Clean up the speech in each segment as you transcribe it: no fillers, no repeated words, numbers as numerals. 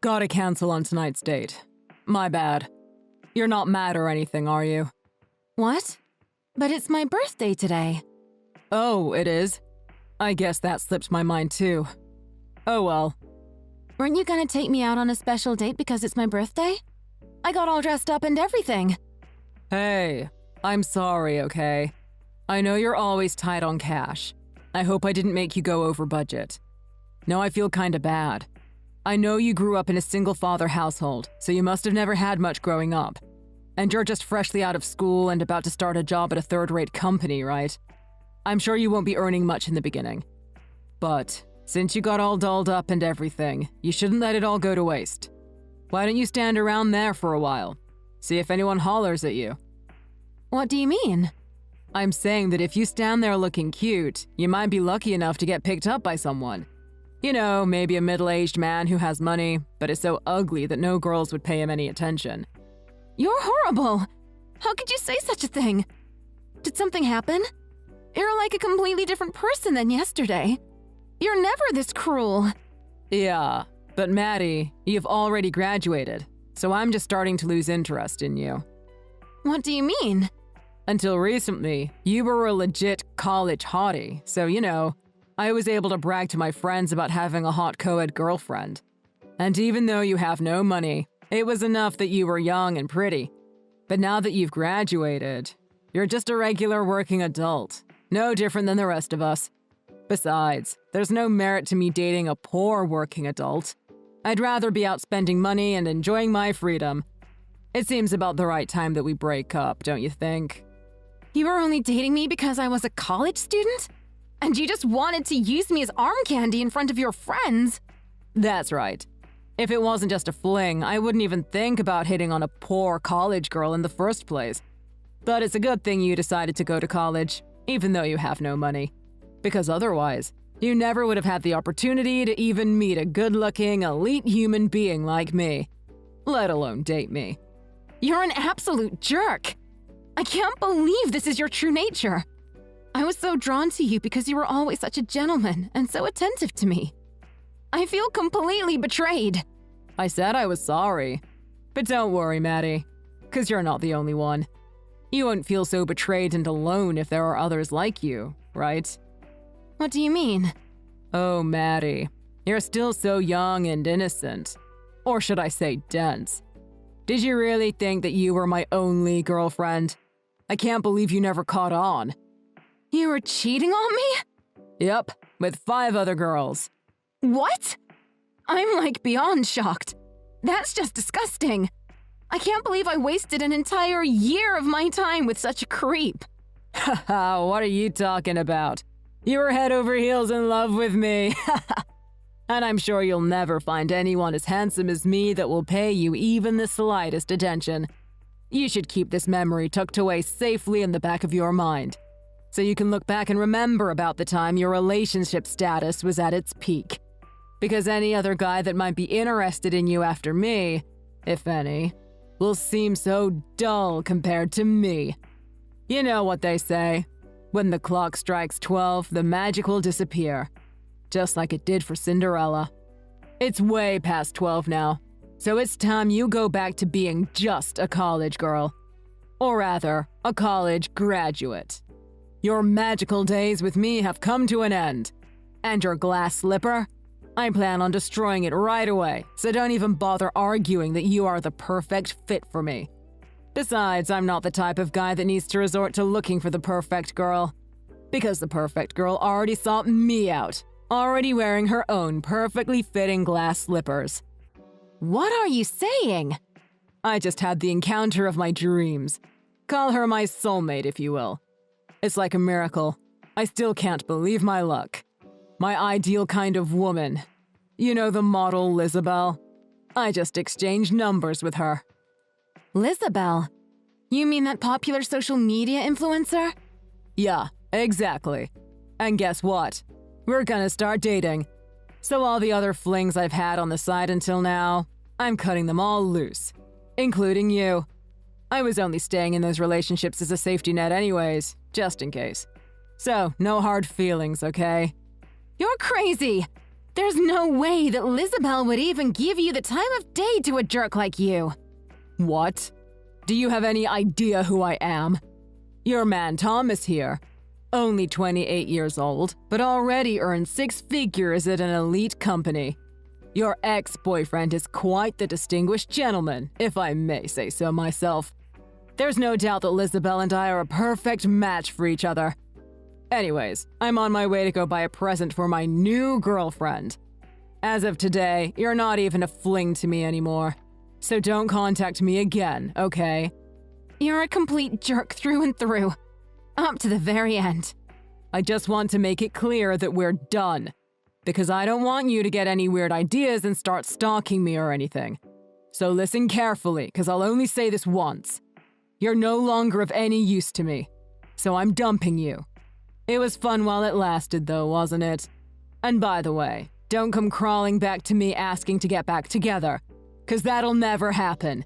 Gotta cancel on tonight's date. My bad. You're not mad or anything, are you? What? But it's my birthday today. Oh, it is? I guess that slipped my mind too. Oh well. Weren't you gonna take me out on a special date because it's my birthday? I got all dressed up and everything. Hey, I'm sorry, okay? I know you're always tight on cash. I hope I didn't make you go over budget. No, I feel kinda bad. I know you grew up in a single-father household, so you must have never had much growing up. And you're just freshly out of school and about to start a job at a third-rate company, right? I'm sure you won't be earning much in the beginning. But since you got all dolled up and everything, you shouldn't let it all go to waste. Why don't you stand around there for a while? See if anyone hollers at you. What do you mean? I'm saying that if you stand there looking cute, you might be lucky enough to get picked up by someone. You know, maybe a middle-aged man who has money, but is so ugly that no girls would pay him any attention. You're horrible! How could you say such a thing? Did something happen? You're like a completely different person than yesterday. You're never this cruel. Yeah, but Maddie, you've already graduated, so I'm just starting to lose interest in you. What do you mean? Until recently, you were a legit college hottie, so you know, I was able to brag to my friends about having a hot co-ed girlfriend. And even though you have no money, it was enough that you were young and pretty. But now that you've graduated, you're just a regular working adult, no different than the rest of us. Besides, there's no merit to me dating a poor working adult. I'd rather be out spending money and enjoying my freedom. It seems about the right time that we break up, don't you think? You were only dating me because I was a college student? And you just wanted to use me as arm candy in front of your friends? That's right. If it wasn't just a fling, I wouldn't even think about hitting on a poor college girl in the first place. But it's a good thing you decided to go to college, even though you have no money. Because otherwise, you never would have had the opportunity to even meet a good-looking, elite human being like me, let alone date me. You're an absolute jerk! I can't believe this is your true nature. I was so drawn to you because you were always such a gentleman and so attentive to me. I feel completely betrayed. I said I was sorry. But don't worry, Maddie, because you're not the only one. You won't feel so betrayed and alone if there are others like you, right? What do you mean? Oh, Maddie, you're still so young and innocent. Or should I say dense. Did you really think that you were my only girlfriend? I can't believe you never caught on. You were cheating on me? Yep, with 5 other girls. What? I'm like beyond shocked. That's just disgusting. I can't believe I wasted an entire year of my time with such a creep. Haha, what are you talking about? You were head over heels in love with me. And I'm sure you'll never find anyone as handsome as me that will pay you even the slightest attention. You should keep this memory tucked away safely in the back of your mind, so you can look back and remember about the time your relationship status was at its peak. Because any other guy that might be interested in you after me, if any, will seem so dull compared to me. You know what they say, when the clock strikes 12, the magic will disappear. Just like it did for Cinderella. It's way past 12 now, so it's time you go back to being just a college girl. Or rather, a college graduate. Your magical days with me have come to an end. And your glass slipper? I plan on destroying it right away, so don't even bother arguing that you are the perfect fit for me. Besides, I'm not the type of guy that needs to resort to looking for the perfect girl. Because the perfect girl already sought me out, already wearing her own perfectly fitting glass slippers. What are you saying? I just had the encounter of my dreams. Call her my soulmate, if you will. It's like a miracle. I still can't believe my luck. My ideal kind of woman. You know the model Lizabelle? I just exchanged numbers with her. Lizabelle? You mean that popular social media influencer? Yeah, exactly. And guess what? We're gonna start dating. So all the other flings I've had on the side until now, I'm cutting them all loose. Including you. I was only staying in those relationships as a safety net anyways, just in case. So, no hard feelings, okay? You're crazy! There's no way that Lizabelle would even give you the time of day to a jerk like you. What? Do you have any idea who I am? Your man Thomas here. Only 28 years old, but already earned 6 figures at an elite company. Your ex-boyfriend is quite the distinguished gentleman, if I may say so myself. There's no doubt that Lizabelle and I are a perfect match for each other. Anyways, I'm on my way to go buy a present for my new girlfriend. As of today, you're not even a fling to me anymore. So don't contact me again, okay? You're a complete jerk through and through. Up to the very end. I just want to make it clear that we're done. Because I don't want you to get any weird ideas and start stalking me or anything. So listen carefully, because I'll only say this once. You're no longer of any use to me. So I'm dumping you. It was fun while it lasted, though, wasn't it? And by the way, don't come crawling back to me asking to get back together, because that'll never happen.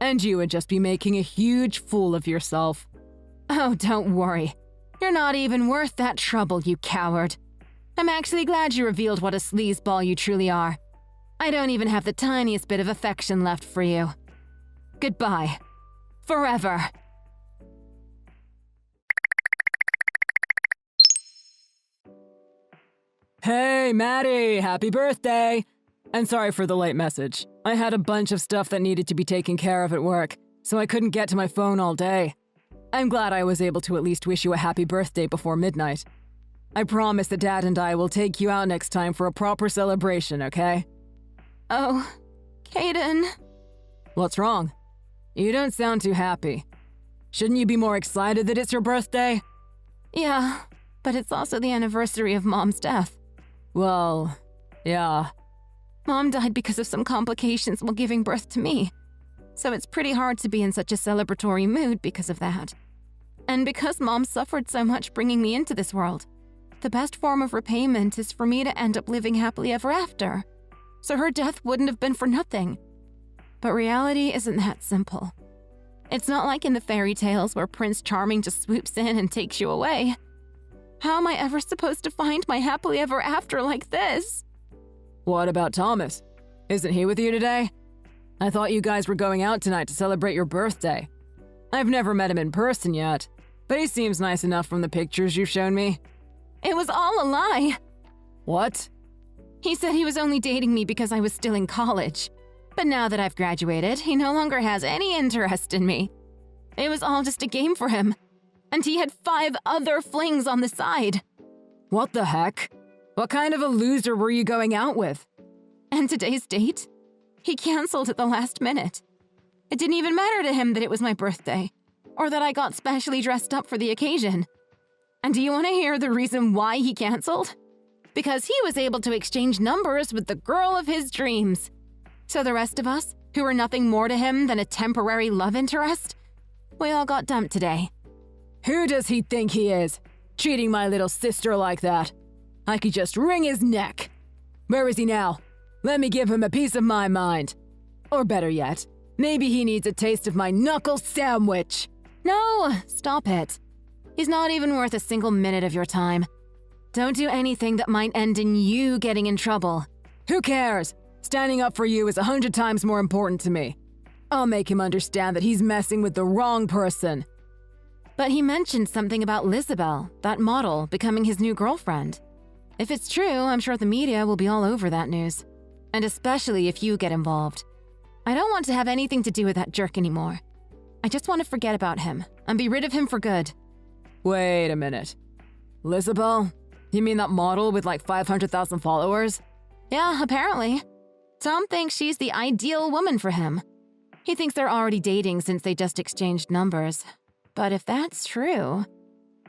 And you would just be making a huge fool of yourself. Oh, don't worry. You're not even worth that trouble, you coward. I'm actually glad you revealed what a sleazeball you truly are. I don't even have the tiniest bit of affection left for you. Goodbye. Forever. Hey, Maddie! Happy birthday! And sorry for the late message. I had a bunch of stuff that needed to be taken care of at work, so I couldn't get to my phone all day. I'm glad I was able to at least wish you a happy birthday before midnight. I promise that Dad and I will take you out next time for a proper celebration, okay? Oh, Caden. What's wrong? You don't sound too happy. Shouldn't you be more excited that it's your birthday? Yeah, but it's also the anniversary of Mom's death. Well, yeah. Mom died because of some complications while giving birth to me. So it's pretty hard to be in such a celebratory mood because of that. And because Mom suffered so much bringing me into this world, the best form of repayment is for me to end up living happily ever after. So her death wouldn't have been for nothing. But reality isn't that simple. It's not like in the fairy tales where Prince Charming just swoops in and takes you away. How am I ever supposed to find my happily ever after like this? What about Thomas? Isn't he with you today? I thought you guys were going out tonight to celebrate your birthday. I've never met him in person yet, but he seems nice enough from the pictures you've shown me. It was all a lie. What? He said he was only dating me because I was still in college. But now that I've graduated, he no longer has any interest in me. It was all just a game for him. And he had 5 other flings on the side. What the heck? What kind of a loser were you going out with? And today's date? He canceled at the last minute. It didn't even matter to him that it was my birthday, or that I got specially dressed up for the occasion. And do you want to hear the reason why he canceled? Because he was able to exchange numbers with the girl of his dreams. So the rest of us, who were nothing more to him than a temporary love interest, we all got dumped today. Who does he think he is? Treating my little sister like that? I could just wring his neck. Where is he now? Let me give him a piece of my mind. Or better yet, maybe he needs a taste of my knuckle sandwich. No, stop it. He's not even worth a single minute of your time. Don't do anything that might end in you getting in trouble. Who cares? Standing up for you is 100 times more important to me. I'll make him understand that he's messing with the wrong person. But he mentioned something about Lizabelle, that model, becoming his new girlfriend. If it's true, I'm sure the media will be all over that news. And especially if you get involved. I don't want to have anything to do with that jerk anymore. I just want to forget about him and be rid of him for good. Wait a minute. Lizabelle? You mean that model with like 500,000 followers? Yeah, apparently. Tom thinks she's the ideal woman for him. He thinks they're already dating since they just exchanged numbers. But if that's true...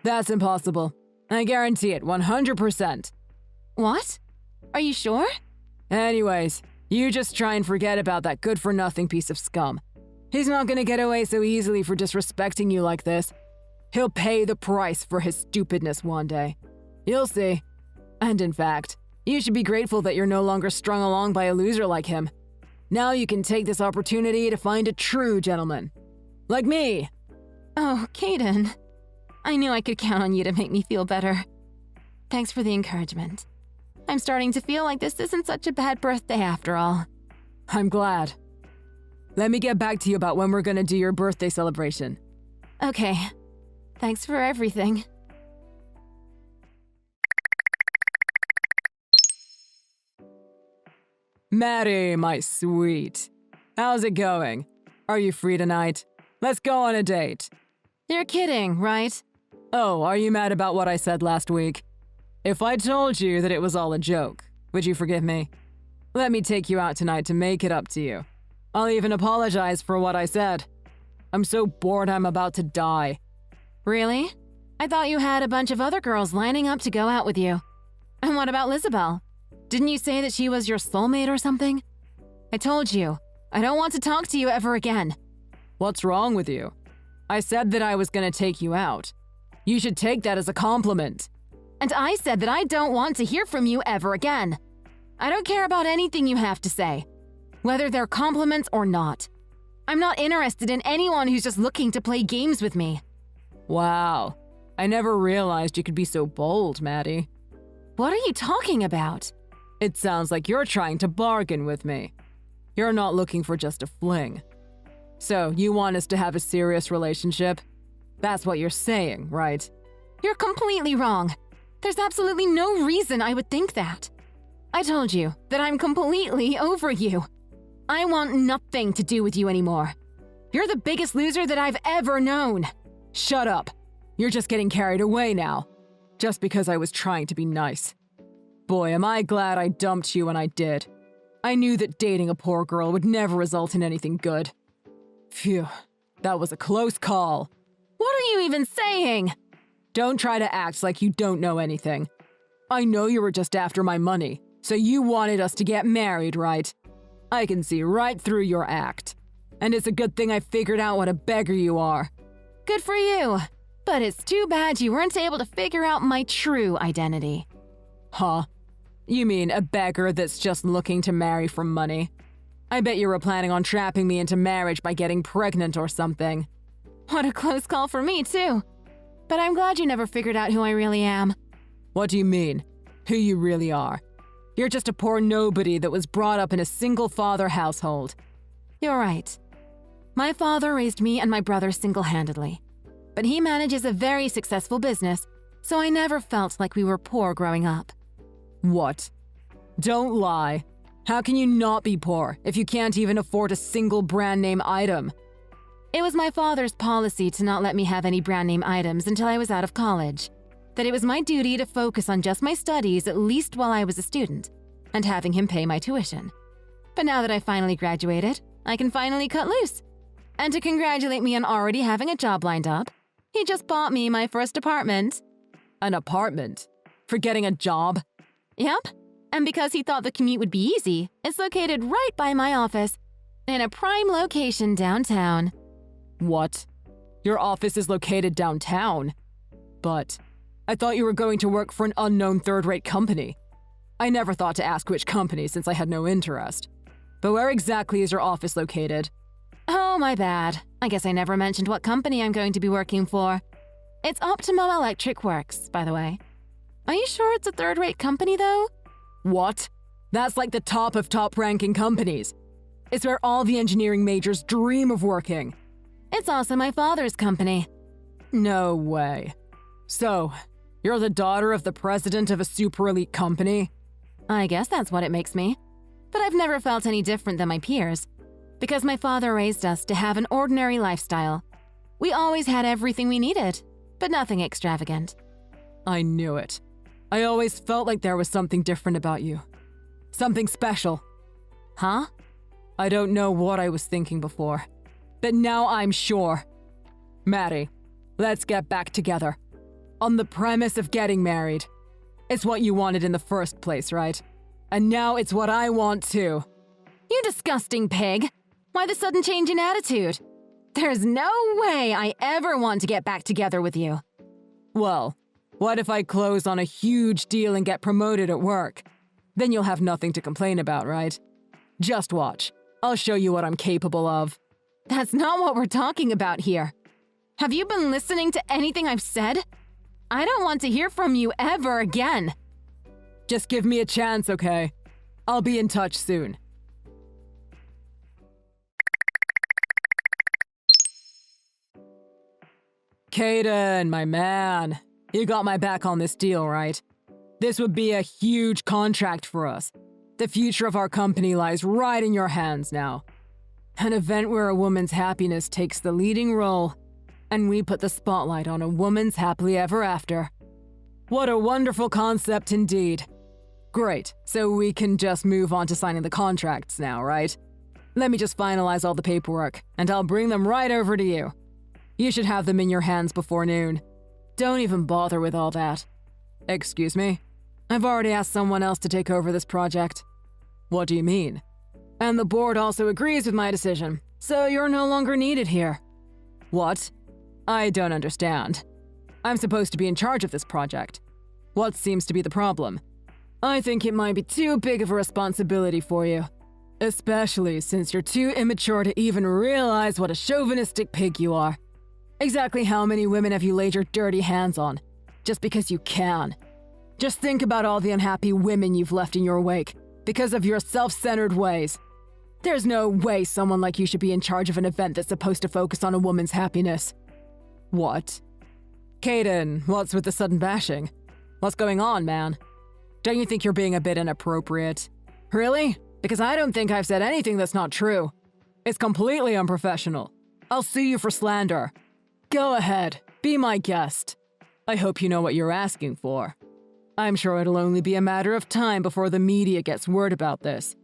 That's impossible. I guarantee it, 100%. What? Are you sure? Anyways, you just try and forget about that good-for-nothing piece of scum. He's not gonna get away so easily for disrespecting you like this. He'll pay the price for his stupidness one day. You'll see. And in fact, you should be grateful that you're no longer strung along by a loser like him. Now you can take this opportunity to find a true gentleman. Like me. Oh, Caden. I knew I could count on you to make me feel better. Thanks for the encouragement. I'm starting to feel like this isn't such a bad birthday after all. I'm glad. Let me get back to you about when we're gonna do your birthday celebration. Okay. Thanks for everything. Maddie, my sweet. How's it going? Are you free tonight? Let's go on a date. You're kidding, right? Oh, are you mad about what I said last week? If I told you that it was all a joke, would you forgive me? Let me take you out tonight to make it up to you. I'll even apologize for what I said. I'm so bored I'm about to die. Really? I thought you had a bunch of other girls lining up to go out with you. And what about Lizabelle? Didn't you say that she was your soulmate or something? I told you, I don't want to talk to you ever again. What's wrong with you? I said that I was gonna take you out. You should take that as a compliment. And I said that I don't want to hear from you ever again. I don't care about anything you have to say, whether they're compliments or not. I'm not interested in anyone who's just looking to play games with me. Wow. I never realized you could be so bold, Maddie. What are you talking about? It sounds like you're trying to bargain with me. You're not looking for just a fling. So, you want us to have a serious relationship? That's what you're saying, right? You're completely wrong. There's absolutely no reason I would think that. I told you that I'm completely over you. I want nothing to do with you anymore. You're the biggest loser that I've ever known. Shut up. You're just getting carried away now. Just because I was trying to be nice. Boy, am I glad I dumped you when I did. I knew that dating a poor girl would never result in anything good. Phew, that was a close call. What are you even saying? Don't try to act like you don't know anything. I know you were just after my money, so you wanted us to get married, right? I can see right through your act. And it's a good thing I figured out what a beggar you are. Good for you. But it's too bad you weren't able to figure out my true identity. Huh? You mean a beggar that's just looking to marry for money? I bet you were planning on trapping me into marriage by getting pregnant or something. What a close call for me, too. But I'm glad you never figured out who I really am. What do you mean? Who you really are? You're just a poor nobody that was brought up in a single-father household. You're right. My father raised me and my brother single-handedly. But he manages a very successful business, so I never felt like we were poor growing up. What? Don't lie. How can you not be poor if you can't even afford a single brand name item? It was my father's policy to not let me have any brand name items until I was out of college. That it was my duty to focus on just my studies at least while I was a student, and having him pay my tuition. But now that I finally graduated, I can finally cut loose. And to congratulate me on already having a job lined up, he just bought me my first apartment. An apartment? For getting a job? Yep. And because he thought the commute would be easy, it's located right by my office, in a prime location downtown. What? Your office is located downtown? But I thought you were going to work for an unknown third-rate company. I never thought to ask which company since I had no interest. But where exactly is your office located? Oh, my bad. I guess I never mentioned what company I'm going to be working for. It's Optimum Electric Works, by the way. Are you sure it's a third-rate company, though? What? That's like the top of top-ranking companies. It's where all the engineering majors dream of working. It's also my father's company. No way. So, you're the daughter of the president of a super elite company? I guess that's what it makes me. But I've never felt any different than my peers. Because my father raised us to have an ordinary lifestyle. We always had everything we needed, but nothing extravagant. I knew it. I always felt like there was something different about you. Something special. Huh? I don't know what I was thinking before. But now I'm sure. Maddie, let's get back together. On the premise of getting married. It's what you wanted in the first place, right? And now it's what I want too. You disgusting pig! Why the sudden change in attitude? There's no way I ever want to get back together with you. Well, what if I close on a huge deal and get promoted at work? Then you'll have nothing to complain about, right? Just watch. I'll show you what I'm capable of. That's not what we're talking about here. Have you been listening to anything I've said? I don't want to hear from you ever again. Just give me a chance, okay? I'll be in touch soon. Caden, my man. You got my back on this deal, right? This would be a huge contract for us. The future of our company lies right in your hands now. An event where a woman's happiness takes the leading role, and we put the spotlight on a woman's happily ever after. What a wonderful concept indeed. Great, so we can just move on to signing the contracts now, right? Let me just finalize all the paperwork, and I'll bring them right over to you. You should have them in your hands before noon. Don't even bother with all that. Excuse me? I've already asked someone else to take over this project. What do you mean? And the board also agrees with my decision, so you're no longer needed here. What? I don't understand. I'm supposed to be in charge of this project. What seems to be the problem? I think it might be too big of a responsibility for you. Especially since you're too immature to even realize what a chauvinistic pig you are. Exactly how many women have you laid your dirty hands on? Just because you can. Just think about all the unhappy women you've left in your wake because of your self-centered ways. There's no way someone like you should be in charge of an event that's supposed to focus on a woman's happiness. What? Caden, what's with the sudden bashing? What's going on, man? Don't you think you're being a bit inappropriate? Really? Because I don't think I've said anything that's not true. It's completely unprofessional. I'll sue you for slander. Go ahead, be my guest. I hope you know what you're asking for. I'm sure it'll only be a matter of time before the media gets word about this.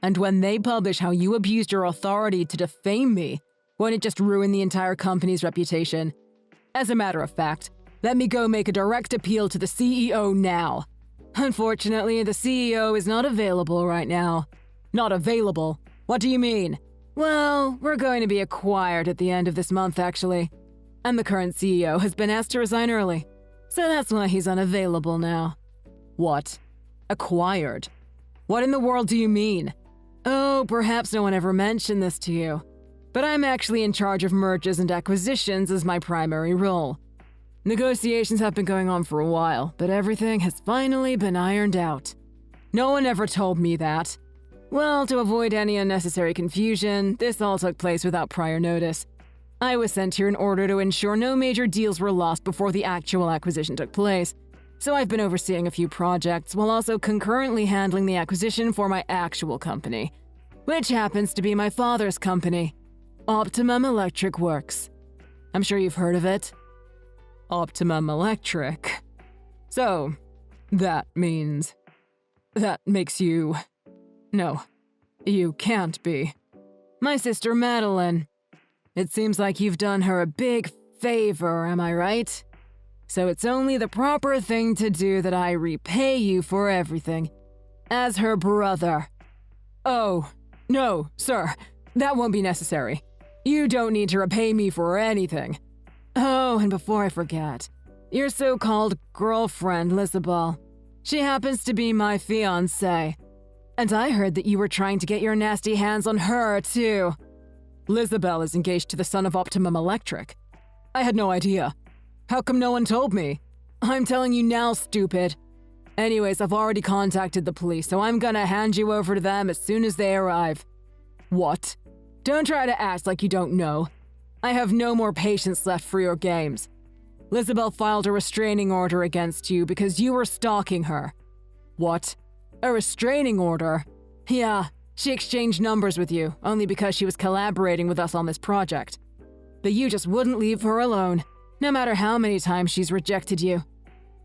And when they publish how you abused your authority to defame me, won't it just ruin the entire company's reputation? As a matter of fact, let me go make a direct appeal to the CEO now. Unfortunately, the CEO is not available right now. Not available? What do you mean? Well, we're going to be acquired at the end of this month, actually. And the current CEO has been asked to resign early. So that's why he's unavailable now. What? Acquired? What in the world do you mean? Oh, perhaps no one ever mentioned this to you. But I'm actually in charge of mergers and acquisitions as my primary role. Negotiations have been going on for a while, but everything has finally been ironed out. No one ever told me that. Well, to avoid any unnecessary confusion, this all took place without prior notice. I was sent here in order to ensure no major deals were lost before the actual acquisition took place, so I've been overseeing a few projects while also concurrently handling the acquisition for my actual company, which happens to be my father's company, Optimum Electric Works. I'm sure you've heard of it. Optimum Electric. So, that makes you... No, you can't be. My sister Madeline. It seems like you've done her a big favor, am I right? So it's only the proper thing to do that I repay you for everything. As her brother. Oh, no, sir. That won't be necessary. You don't need to repay me for anything. Oh, and before I forget, your so-called girlfriend, Lizabelle. She happens to be my fiancée. And I heard that you were trying to get your nasty hands on her, too. Lizabelle is engaged to the son of Optimum Electric. I had no idea. How come no one told me? I'm telling you now, stupid. Anyways, I've already contacted the police, so I'm gonna hand you over to them as soon as they arrive. What? Don't try to act like you don't know. I have no more patience left for your games. Lizabelle filed a restraining order against you because you were stalking her. What? A restraining order? Yeah, she exchanged numbers with you, only because she was collaborating with us on this project. But you just wouldn't leave her alone, no matter how many times she's rejected you.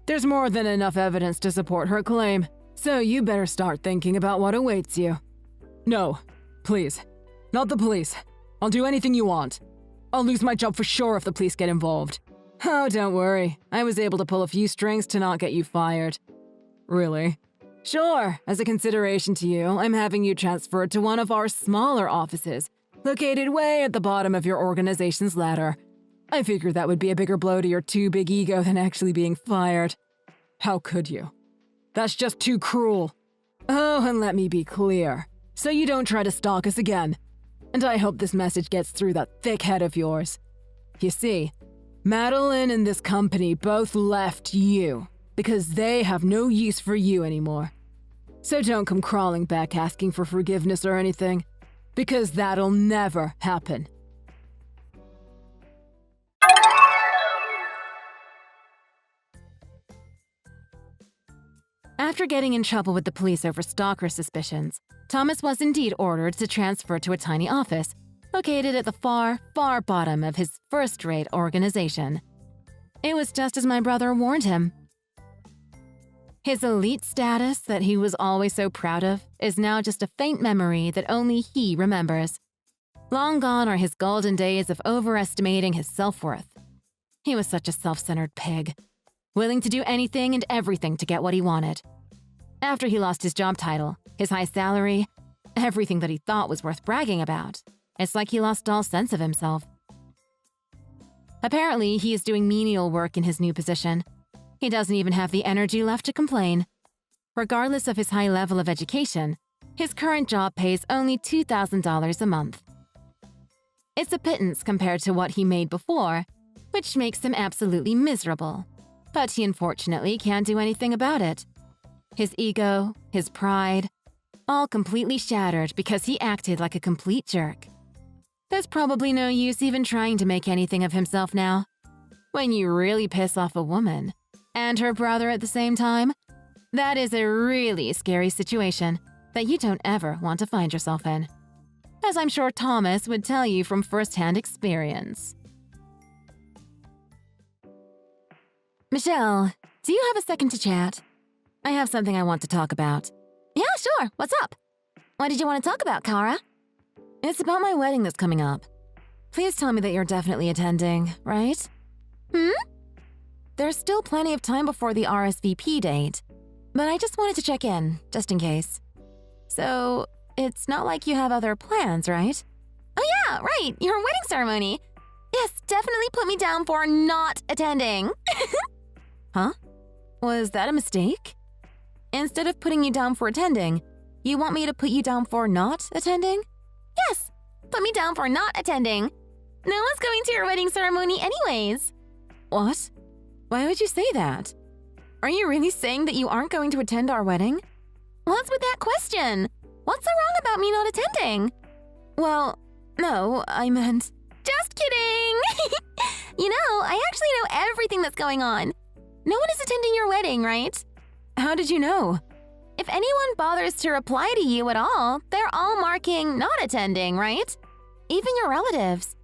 There's more than enough evidence to support her claim, so you better start thinking about what awaits you. No, please. Not the police. I'll do anything you want. I'll lose my job for sure if the police get involved. Oh, don't worry. I was able to pull a few strings to not get you fired. Really? Sure. As a consideration to you, I'm having you transferred to one of our smaller offices, located way at the bottom of your organization's ladder. I figured that would be a bigger blow to your too big ego than actually being fired. How could you? That's just too cruel. Oh, and let me be clear, so you don't try to stalk us again. And I hope this message gets through that thick head of yours. You see, Madeline and this company both left you because they have no use for you anymore. So don't come crawling back asking for forgiveness or anything, because that'll never happen. After getting in trouble with the police over stalker suspicions, Thomas was indeed ordered to transfer to a tiny office located at the far, far bottom of his first-rate organization. It was just as my brother warned him. His elite status that he was always so proud of is now just a faint memory that only he remembers. Long gone are his golden days of overestimating his self-worth. He was such a self-centered pig, willing to do anything and everything to get what he wanted. After he lost his job title, his high salary, everything that he thought was worth bragging about, it's like he lost all sense of himself. Apparently, he is doing menial work in his new position. He doesn't even have the energy left to complain. Regardless of his high level of education, his current job pays only $2,000 a month. It's a pittance compared to what he made before, which makes him absolutely miserable. But he unfortunately can't do anything about it. His ego, his pride, all completely shattered because he acted like a complete jerk. There's probably no use even trying to make anything of himself now. When you really piss off a woman, and her brother at the same time, that is a really scary situation that you don't ever want to find yourself in. As I'm sure Thomas would tell you from first-hand experience. Michelle, do you have a second to chat? I have something I want to talk about. Yeah, sure. What's up? What did you want to talk about, Kara? It's about my wedding that's coming up. Please tell me that you're definitely attending, right? There's still plenty of time before the RSVP date, but I just wanted to check in, just in case. So, it's not like you have other plans, right? Oh yeah, right, your wedding ceremony. Yes, definitely put me down for not attending. Huh? Was that a mistake? Instead of putting you down for attending, you want me to put you down for not attending? Yes, put me down for not attending. No one's going to your wedding ceremony anyways. What? Why would you say that? Are you really saying that you aren't going to attend our wedding? What's with that question? What's so wrong about me not attending? Well, no, I meant… Just kidding! You know, I actually know everything that's going on. No one is attending your wedding, right? How did you know? If anyone bothers to reply to you at all, they're all marking not attending, right? Even your relatives.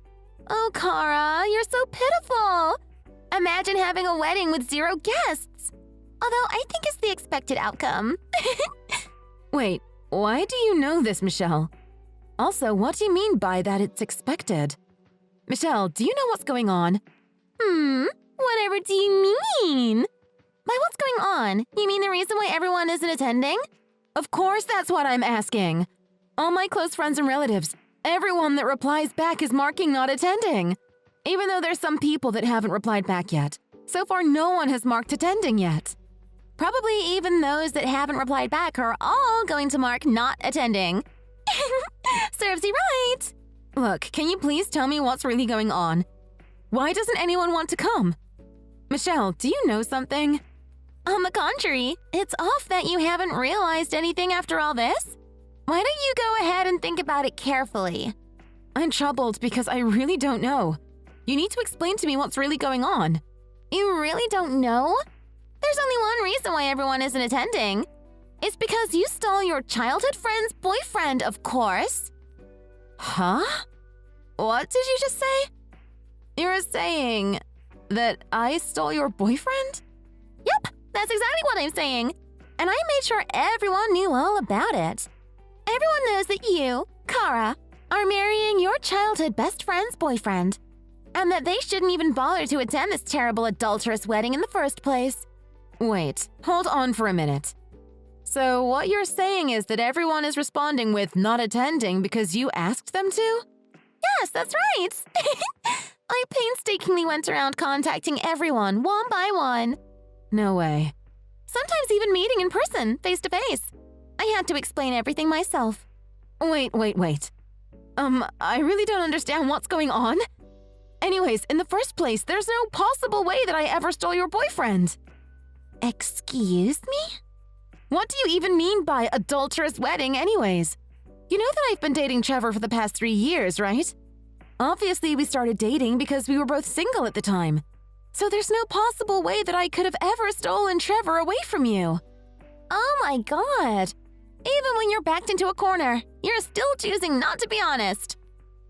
Oh, Kara, you're so pitiful. Imagine having a wedding with 0 guests. Although I think it's the expected outcome. Wait, why do you know this, Michelle? Also, what do you mean by that it's expected? Michelle, do you know what's going on? Whatever do you mean? By what's going on? You mean the reason why everyone isn't attending? Of course that's what I'm asking. All my close friends and relatives, everyone that replies back is marking not attending. Even though there's some people that haven't replied back yet. So far, no one has marked attending yet. Probably even those that haven't replied back are all going to mark not attending. Serves you right. Look, can you please tell me what's really going on? Why doesn't anyone want to come? Michelle, do you know something? On the contrary, it's off that you haven't realized anything after all this. Why don't you go ahead and think about it carefully? I'm troubled because I really don't know. You need to explain to me what's really going on. You really don't know? There's only one reason why everyone isn't attending. It's because you stole your childhood friend's boyfriend, of course. Huh? What did you just say? You're saying that I stole your boyfriend? Yep, that's exactly what I'm saying. And I made sure everyone knew all about it. Everyone knows that you, Kara, are marrying your childhood best friend's boyfriend. And that they shouldn't even bother to attend this terrible adulterous wedding in the first place. Wait, hold on for a minute. So what you're saying is that everyone is responding with not attending because you asked them to? Yes, that's right. I painstakingly went around contacting everyone one by one. No way. Sometimes even meeting in person, face to face. I had to explain everything myself. Wait. I really don't understand what's going on. Anyways, in the first place, there's no possible way that I ever stole your boyfriend. Excuse me? What do you even mean by adulterous wedding anyways? You know that I've been dating Trevor for the past 3 years, right? Obviously, we started dating because we were both single at the time. So there's no possible way that I could have ever stolen Trevor away from you. Oh my god. Even when you're backed into a corner, you're still choosing not to be honest.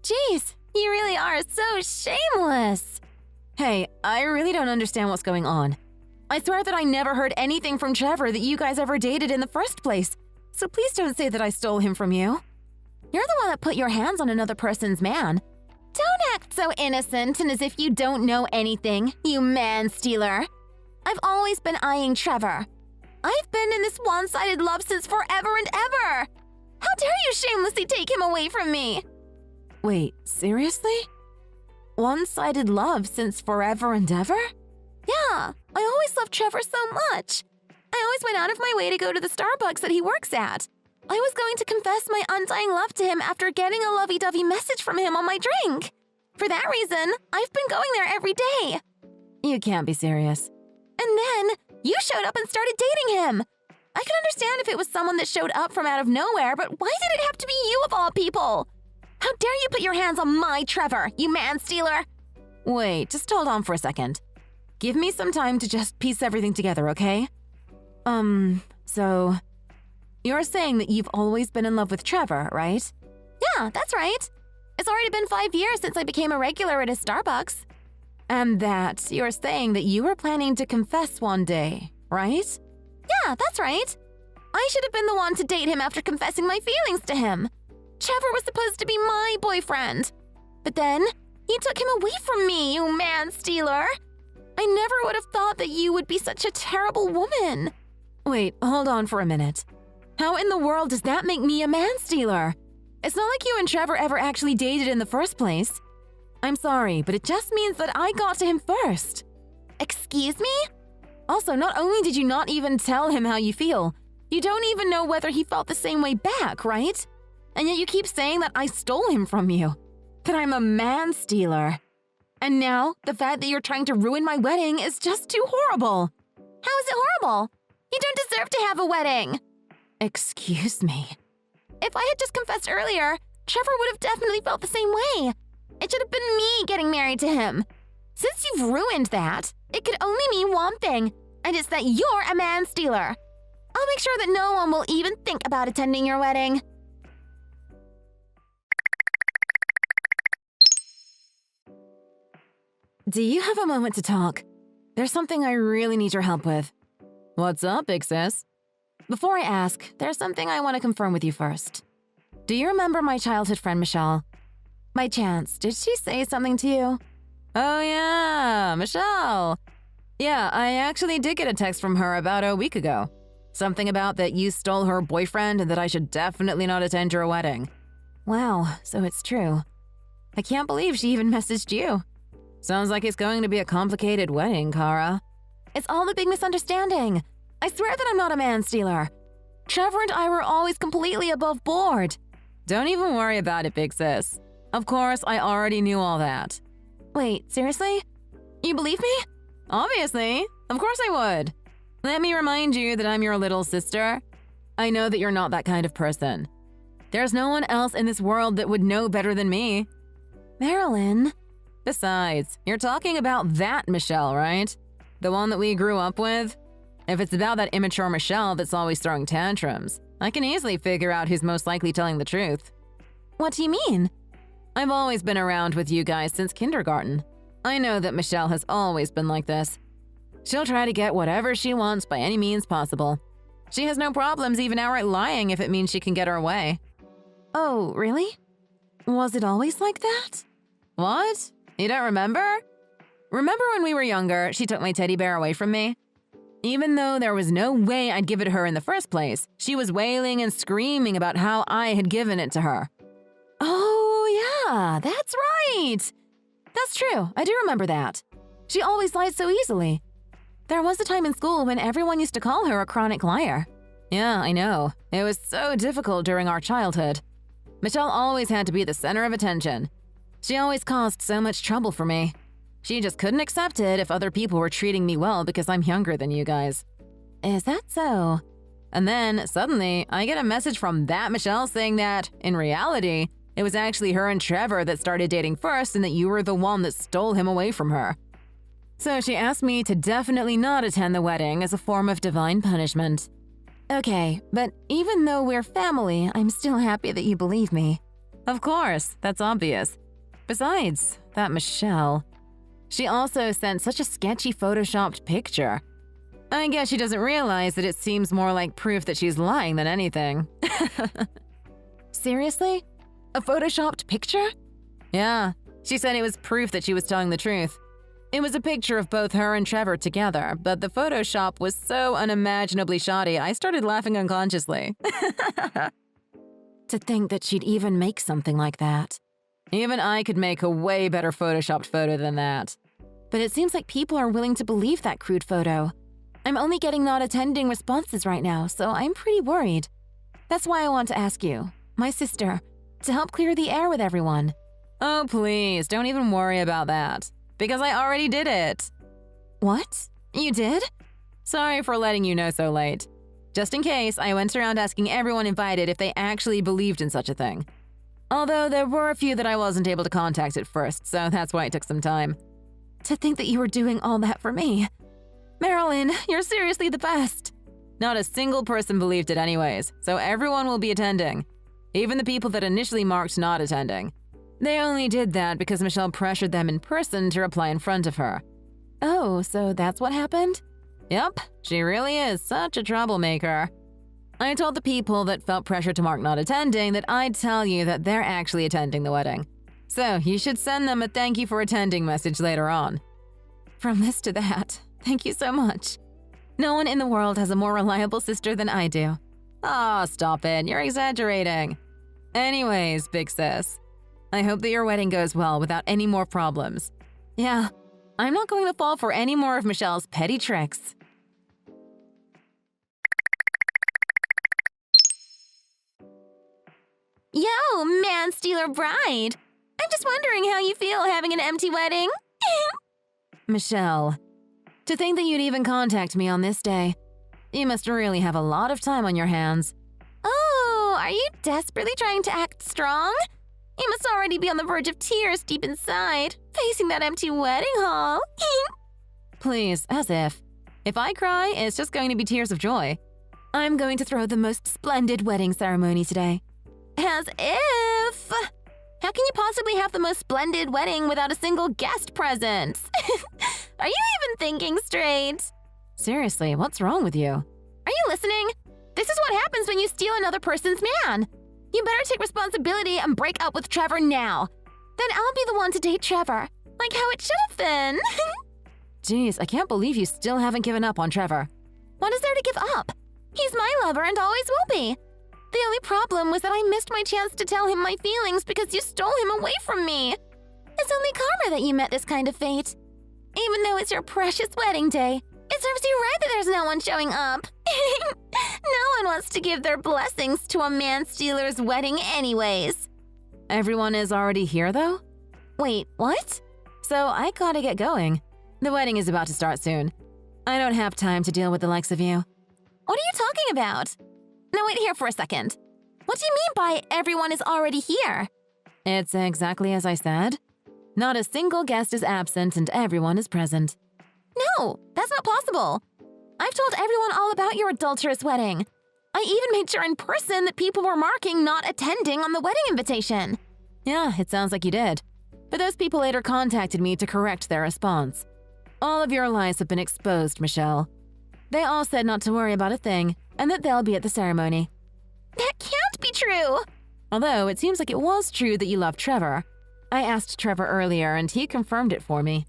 Jeez, you really are so shameless. Hey, I really don't understand what's going on. I swear that I never heard anything from Trevor that you guys ever dated in the first place. So please don't say that I stole him from you. You're the one that put your hands on another person's man. Don't act so innocent and as if you don't know anything, you man-stealer. I've always been eyeing Trevor. I've been in this one-sided love since forever and ever. How dare you shamelessly take him away from me? Wait, seriously? One-sided love since forever and ever? Yeah, I always loved Trevor so much. I always went out of my way to go to the Starbucks that he works at. I was going to confess my undying love to him after getting a lovey-dovey message from him on my drink. For that reason, I've been going there every day. You can't be serious. And then, you showed up and started dating him. I could understand if it was someone that showed up from out of nowhere, but why did it have to be you of all people? How dare you put your hands on my Trevor, you man-stealer? Wait, just hold on for a second. Give me some time to just piece everything together, okay? So... You're saying that you've always been in love with Trevor, right? Yeah, that's right. It's already been 5 years since I became a regular at his Starbucks. And that you're saying that you were planning to confess one day, right? Yeah, that's right. I should have been the one to date him after confessing my feelings to him. Trevor was supposed to be my boyfriend. But then, you took him away from me, you man-stealer. I never would have thought that you would be such a terrible woman. Wait, hold on for a minute. How in the world does that make me a man-stealer? It's not like you and Trevor ever actually dated in the first place. I'm sorry, but it just means that I got to him first. Excuse me? Also, not only did you not even tell him how you feel, you don't even know whether he felt the same way back, right? And yet you keep saying that I stole him from you. That I'm a man-stealer. And now, the fact that you're trying to ruin my wedding is just too horrible. How is it horrible? You don't deserve to have a wedding. Excuse me. If I had just confessed earlier, Trevor would have definitely felt the same way. It should have been me getting married to him. Since you've ruined that, it could only mean one thing, and it's that you're a man-stealer. I'll make sure that no one will even think about attending your wedding. Do you have a moment to talk? There's something I really need your help with. What's up, big sis? Before I ask, there's something I want to confirm with you first. Do you remember my childhood friend Michelle? By chance, did she say something to you? Oh yeah, Michelle. Yeah, I actually did get a text from her about a week ago. Something about that you stole her boyfriend and that I should definitely not attend your wedding. Wow, so it's true. I can't believe she even messaged you. Sounds like it's going to be a complicated wedding, Kara. It's all a big misunderstanding. I swear that I'm not a man-stealer. Trevor and I were always completely above board. Don't even worry about it, big sis. Of course, I already knew all that. Wait, seriously? You believe me? Obviously. Of course I would. Let me remind you that I'm your little sister. I know that you're not that kind of person. There's no one else in this world that would know better than me. Marilyn. Besides, you're talking about that Michelle, right? The one that we grew up with? If it's about that immature Michelle that's always throwing tantrums, I can easily figure out who's most likely telling the truth. What do you mean? I've always been around with you guys since kindergarten. I know that Michelle has always been like this. She'll try to get whatever she wants by any means possible. She has no problems even outright lying if it means she can get her way. Oh, really? Was it always like that? What? You don't remember? Remember when we were younger, she took my teddy bear away from me? Even though there was no way I'd give it to her in the first place, she was wailing and screaming about how I had given it to her. Oh, yeah, that's right. That's true, I do remember that. She always lied so easily. There was a time in school when everyone used to call her a chronic liar. Yeah, I know. It was so difficult during our childhood. Michelle always had to be the center of attention. She always caused so much trouble for me. She just couldn't accept it if other people were treating me well because I'm younger than you guys. Is that so? And then, suddenly, I get a message from that Michelle saying that, in reality, it was actually her and Trevor that started dating first and that you were the one that stole him away from her. So she asked me to definitely not attend the wedding as a form of divine punishment. Okay, but even though we're family, I'm still happy that you believe me. Of course, that's obvious. Besides, that Michelle, she also sent such a sketchy photoshopped picture. I guess she doesn't realize that it seems more like proof that she's lying than anything. Seriously? A photoshopped picture? Yeah, she said it was proof that she was telling the truth. It was a picture of both her and Trevor together, but the Photoshop was so unimaginably shoddy, I started laughing unconsciously. To think that she'd even make something like that. Even I could make a way better photoshopped photo than that. But it seems like people are willing to believe that crude photo. I'm only getting not attending responses right now, so I'm pretty worried. That's why I want to ask you, my sister, to help clear the air with everyone. Oh, please, don't even worry about that. Because I already did it. What? You did? Sorry for letting you know so late. Just in case, I went around asking everyone invited if they actually believed in such a thing. Although there were a few that I wasn't able to contact at first, so that's why it took some time. To think that you were doing all that for me. Marilyn, you're seriously the best. Not a single person believed it anyways, so everyone will be attending. Even the people that initially marked not attending. They only did that because Michelle pressured them in person to reply in front of her. Oh, so that's what happened? Yep, she really is such a troublemaker. I told the people that felt pressure to mark not attending that I'd tell you that they're actually attending the wedding. So you should send them a thank you for attending message later on. From this to that, thank you so much. No one in the world has a more reliable sister than I do. Aw, stop it, you're exaggerating. Anyways, big sis, I hope that your wedding goes well without any more problems. Yeah, I'm not going to fall for any more of Michelle's petty tricks. Yo, man stealer bride! I'm just wondering how you feel having an empty wedding. Michelle, to think that you'd even contact me on this day. You must really have a lot of time on your hands. Oh, are you desperately trying to act strong? You must already be on the verge of tears deep inside, facing that empty wedding hall. Please, as if. If I cry, it's just going to be tears of joy. I'm going to throw the most splendid wedding ceremony today. As if! How can you possibly have the most splendid wedding without a single guest present? Are you even thinking straight? Seriously, what's wrong with you? Are you listening? This is what happens when you steal another person's man. You better take responsibility and break up with Trevor now. Then I'll be the one to date Trevor, like how it should have been. Jeez, I can't believe you still haven't given up on Trevor. What is there to give up? He's my lover and always will be. The only problem was that I missed my chance to tell him my feelings because you stole him away from me. It's only karma that you met this kind of fate. Even though it's your precious wedding day, it serves you right that there's no one showing up. No one wants to give their blessings to a man-stealer's wedding anyways. Everyone is already here, though? Wait, what? So I gotta get going. The wedding is about to start soon. I don't have time to deal with the likes of you. What are you talking about? Now wait here for a second. What do you mean by everyone is already here? It's exactly as I said. Not a single guest is absent and everyone is present. No, that's not possible. I've told everyone all about your adulterous wedding. I even made sure in person that people were marking not attending on the wedding invitation. Yeah, it sounds like you did. But those people later contacted me to correct their response. All of your lies have been exposed, Michelle. They all said not to worry about a thing, and that they'll be at the ceremony. That can't be true! Although it seems like it was true that you love Trevor. I asked Trevor earlier, and he confirmed it for me.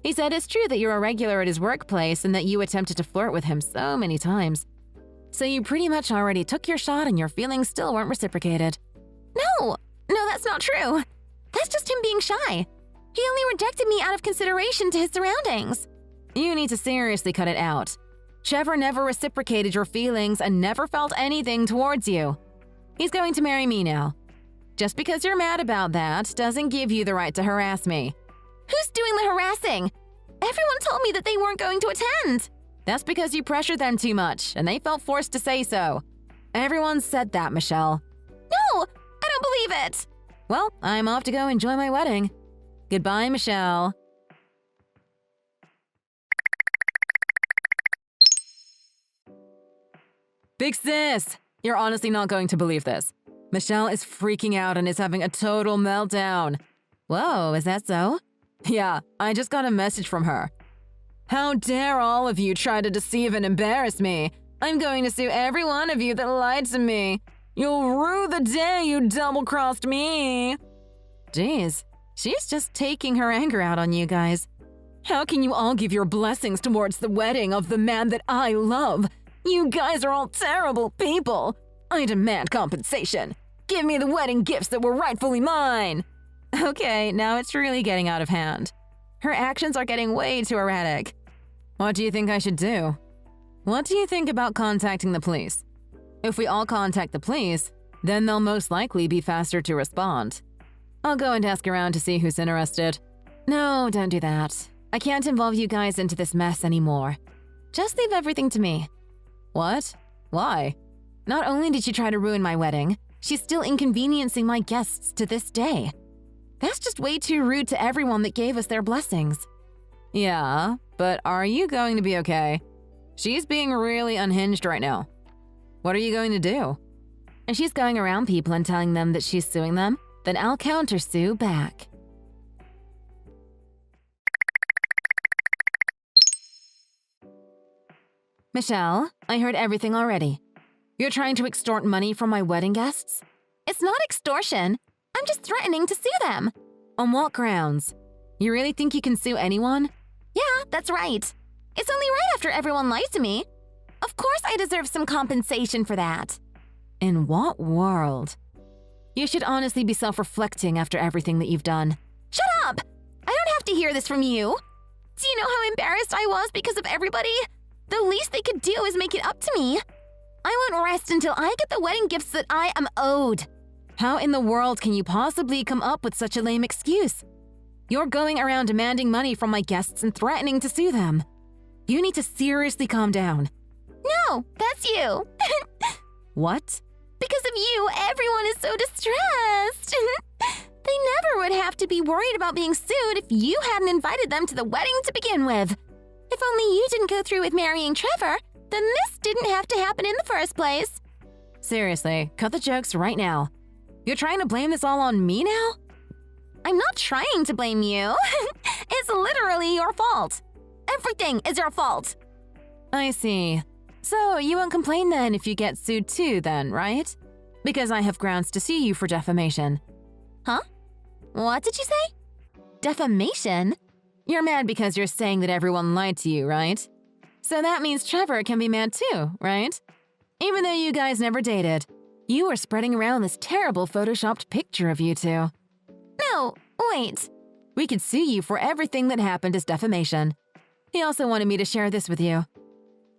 He said it's true that you're a regular at his workplace and that you attempted to flirt with him so many times. So you pretty much already took your shot and your feelings still weren't reciprocated. No, that's not true. That's just him being shy. He only rejected me out of consideration to his surroundings. You need to seriously cut it out. Trevor never reciprocated your feelings and never felt anything towards you. He's going to marry me now. Just because you're mad about that doesn't give you the right to harass me. Who's doing the harassing? Everyone told me that they weren't going to attend. That's because you pressured them too much, and they felt forced to say so. Everyone said that, Michelle. No, I don't believe it. Well, I'm off to go enjoy my wedding. Goodbye, Michelle. Big sis, you're honestly not going to believe this. Michelle is freaking out and is having a total meltdown. Whoa, is that so? Yeah, I just got a message from her. How dare all of you try to deceive and embarrass me? I'm going to sue every one of you that lied to me. You'll rue the day you double-crossed me. Jeez, she's just taking her anger out on you guys. How can you all give your blessings towards the wedding of the man that I love? You guys are all terrible people. I demand compensation. Give me the wedding gifts that were rightfully mine. Okay, now it's really getting out of hand. Her actions are getting way too erratic. What do you think I should do? What do you think about contacting the police? If we all contact the police, then they'll most likely be faster to respond. I'll go and ask around to see who's interested. No, don't do that. I can't involve you guys into this mess anymore. Just leave everything to me. What? Why? Not only did she try to ruin my wedding, she's still inconveniencing my guests to this day. That's just way too rude to everyone that gave us their blessings. Yeah, but are you going to be okay? She's being really unhinged right now. What are you going to do? If she's going around people and telling them that she's suing them, then I'll counter-sue back. Michelle, I heard everything already. You're trying to extort money from my wedding guests? It's not extortion. I'm just threatening to sue them. On what grounds? You really think you can sue anyone? Yeah, that's right. It's only right after everyone lied to me. Of course I deserve some compensation for that. In what world? You should honestly be self-reflecting after everything that you've done. Shut up! I don't have to hear this from you. Do you know how embarrassed I was because of everybody? The least they could do is make it up to me. I won't rest until I get the wedding gifts that I am owed. How in the world can you possibly come up with such a lame excuse? You're going around demanding money from my guests and threatening to sue them. You need to seriously calm down. No, that's you. What? Because of you, everyone is so distressed. They never would have to be worried about being sued if you hadn't invited them to the wedding to begin with. If only you didn't go through with marrying Trevor, then this didn't have to happen in the first place. Seriously, cut the jokes right now. You're trying to blame this all on me now? I'm not trying to blame you. It's literally your fault. Everything is your fault. I see. So you won't complain then if you get sued too then, right? Because I have grounds to sue you for defamation. Huh? What did you say? Defamation? You're mad because you're saying that everyone lied to you, right? So that means Trevor can be mad too, right? Even though you guys never dated, you were spreading around this terrible photoshopped picture of you two. No, wait. We could sue you for everything that happened as defamation. He also wanted me to share this with you.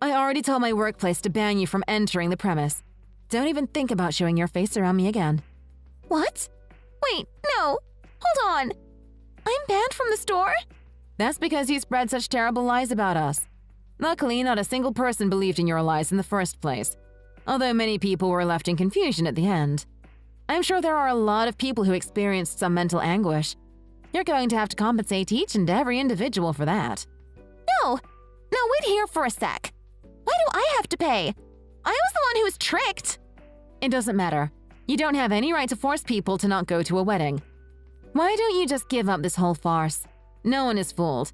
I already told my workplace to ban you from entering the premise. Don't even think about showing your face around me again. What? Wait, no. Hold on. I'm banned from the store? That's because you spread such terrible lies about us. Luckily, not a single person believed in your lies in the first place, although many people were left in confusion at the end. I'm sure there are a lot of people who experienced some mental anguish. You're going to have to compensate each and every individual for that. No, wait here for a sec. Why do I have to pay? I was the one who was tricked. It doesn't matter. You don't have any right to force people to not go to a wedding. Why don't you just give up this whole farce? No one is fooled.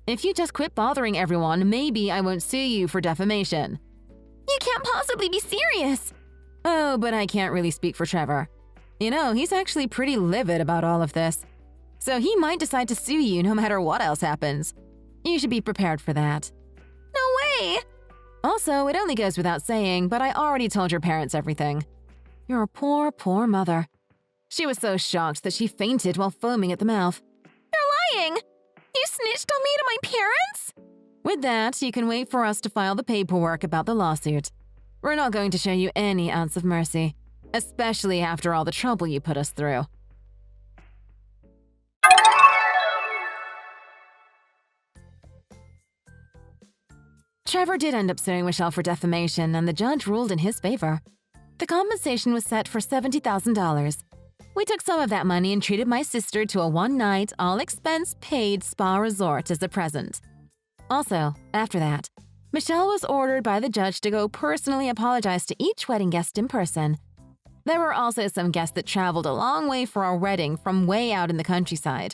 If you just quit bothering everyone, maybe I won't sue you for defamation. You can't possibly be serious. Oh, but I can't really speak for Trevor. You know, he's actually pretty livid about all of this. So he might decide to sue you no matter what else happens. You should be prepared for that. No way! Also, it only goes without saying, but I already told your parents everything. You're a poor, poor mother. She was so shocked that she fainted while foaming at the mouth. You're lying! You snitched on me to my parents? With that, you can wait for us to file the paperwork about the lawsuit. We're not going to show you any ounce of mercy, especially after all the trouble you put us through. Trevor did end up suing Michelle for defamation, and the judge ruled in his favor. The compensation was set for $70,000. We took some of that money and treated my sister to a one-night, all-expense-paid spa resort as a present. Also, after that, Michelle was ordered by the judge to go personally apologize to each wedding guest in person. There were also some guests that traveled a long way for our wedding from way out in the countryside.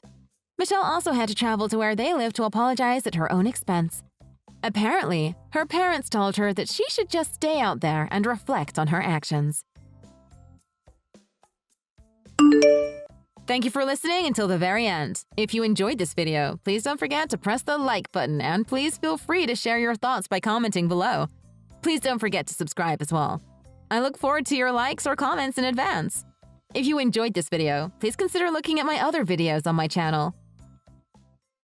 Michelle also had to travel to where they live to apologize at her own expense. Apparently, her parents told her that she should just stay out there and reflect on her actions. Thank you for listening until the very end. If you enjoyed this video, please don't forget to press the like button, and please feel free to share your thoughts by commenting below. Please don't forget to subscribe as well. I look forward to your likes or comments in advance. If you enjoyed this video, please consider looking at my other videos on my channel.